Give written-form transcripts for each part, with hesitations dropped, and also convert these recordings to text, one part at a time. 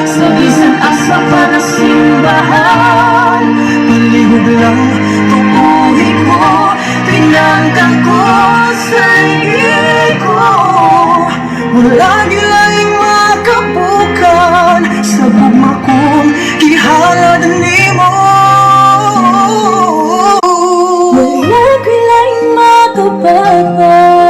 sa bisan asa para simbahan. Palihog lang tuuhin mo, pinanggang ko sa igid ko. Wala gilaing makabukan sa gugma kong gihalad nimo. Wala gilaing makabukan.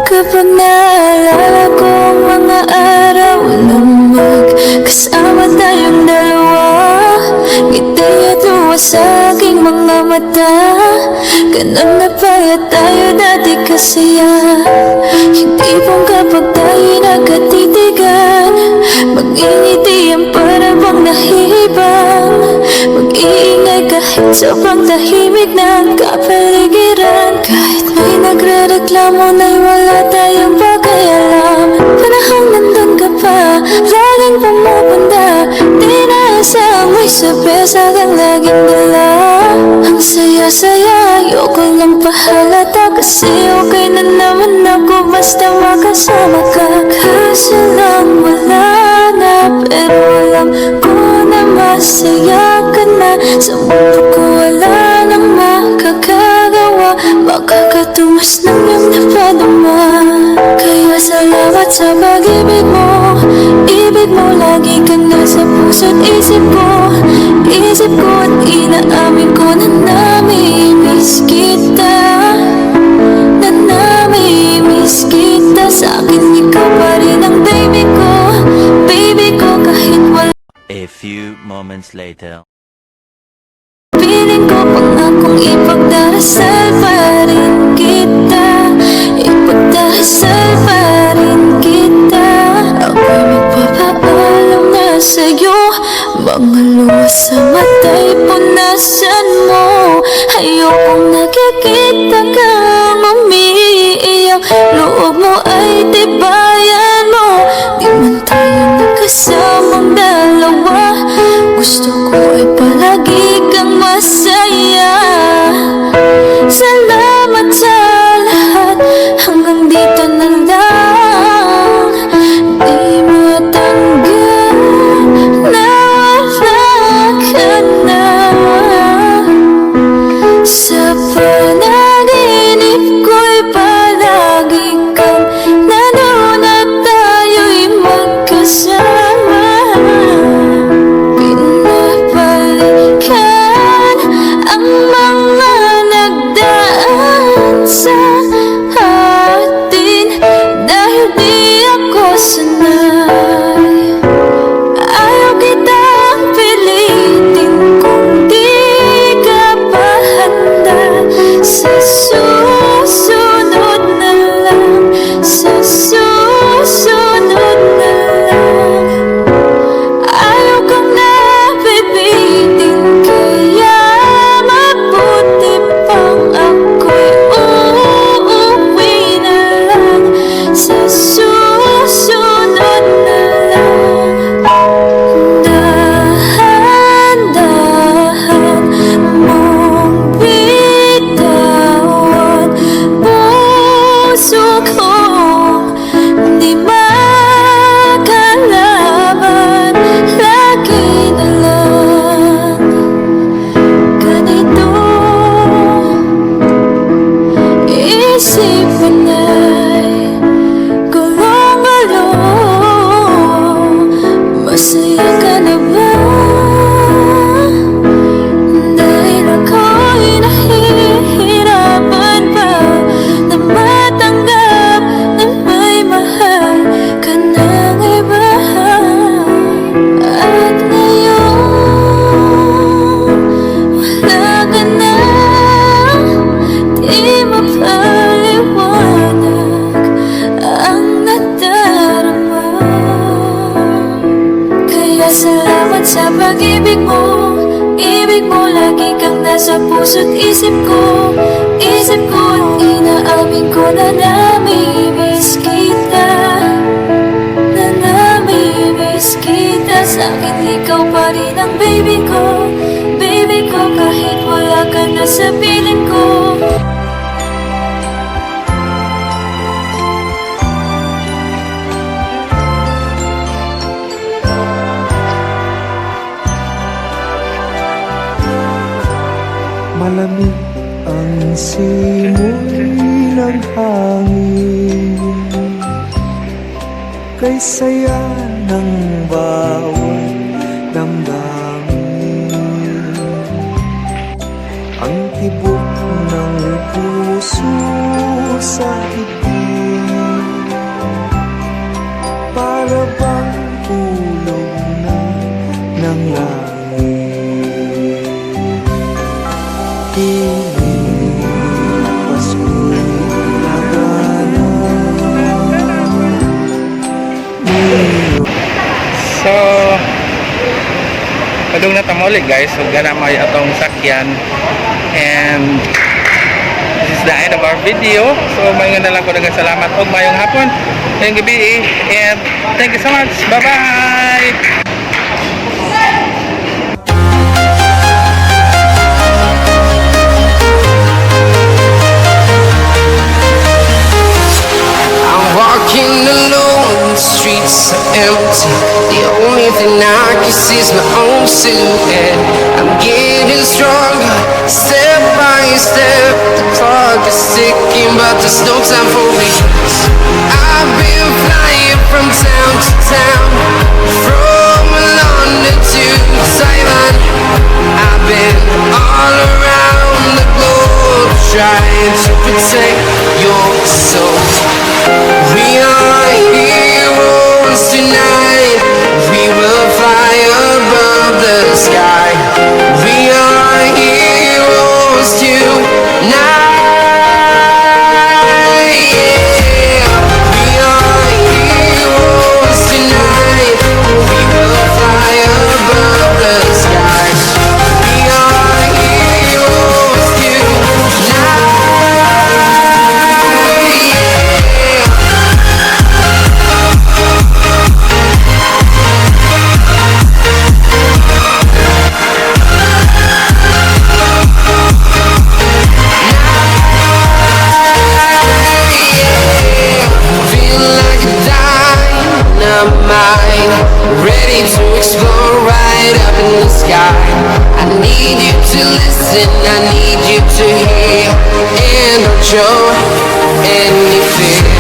Kapag naalala ko ang mga araw na magkasama tayong dalawa, ngiti at luha sa aking mga mata. Ganun na pala tayo dati kasaya. Hindi pong kapag tayo nagkatitigan, mag-ingitian para bang nahihibang, mag-iingay kahit sobrang tahimik ng kapaligiran. Kahit may nagre-reklamo na'y wala tayong pakialam. Panahong nandun ka pa, laging pumupunta, di naasang may sorpresa kang laging dala. Ang saya-saya, ayoko lang pahalata, kasi okay na naman ako basta makasama ka. Kaso lang wala na, pero alam ko na masaya ka na. Sa mundo ko wala nang makakagawa, makakatumas ng iyong napadama. Kaya salamat sa pag-ibig mo, ibig mo lagi ka nasa puso't isip ko. Isip ko at inaamin ko na namimiss kita, na namimiss kita. Sa akin ikaw pa rin ang baby ko kahit wala. A few moments later. Piling ko pangakong ipagdarasal pa rin kita, ipagdarasal pa rin kita. Ako'y magpapaalam na sa'yo, mga luha sa mata'y punasan mo. Ayokong nakikita kang umiiyak, loob mo ay tibayan mo. Di man tayo nagkasamang dalawa, gusto ko ay palagi kang masaya. Salamat sa lahat, hanggang dito na lang. Di matanggal na wala ka na. Sa panaginip ko'y palagi kang nanonood. pag-ibig mo. Ibig mo, lagi kang nasa puso't isip ko. Isip ko at inaamin ko na namimiss kita. Na namimiss kita. Sa'kin ikaw pa rin ang baby ko. Baby ko, kahit wala ka na sa piling ko. Malamig ang simoy ng hangin, kay saya ng bawat damdamin. Ang tibok ng puso sa hibig, para bang tulog na ng langit. So, padung na tamuli guys, so gana may atong sakyan, and this is the end of our video. So mayon na lang ko daghang salamat og mayong hapon, ngayong gabi, and thank you so much. Bye bye. Walking alone, the streets are empty. The only thing I can see is my own silhouette. I'm getting stronger, step by step. The clock is ticking, but there's no time for me. I've been flying from town to town, from London to Taiwan. I've been all around the globe, trying to protect your soul. We are heroes tonight. We will fly above the sky. We are heroes tonight. Yeah. We are heroes tonight. We will fly above the sky. We are heroes tonight. Ready to explore right up in the sky. I need you to listen, I need you to hear, and don't show any fear.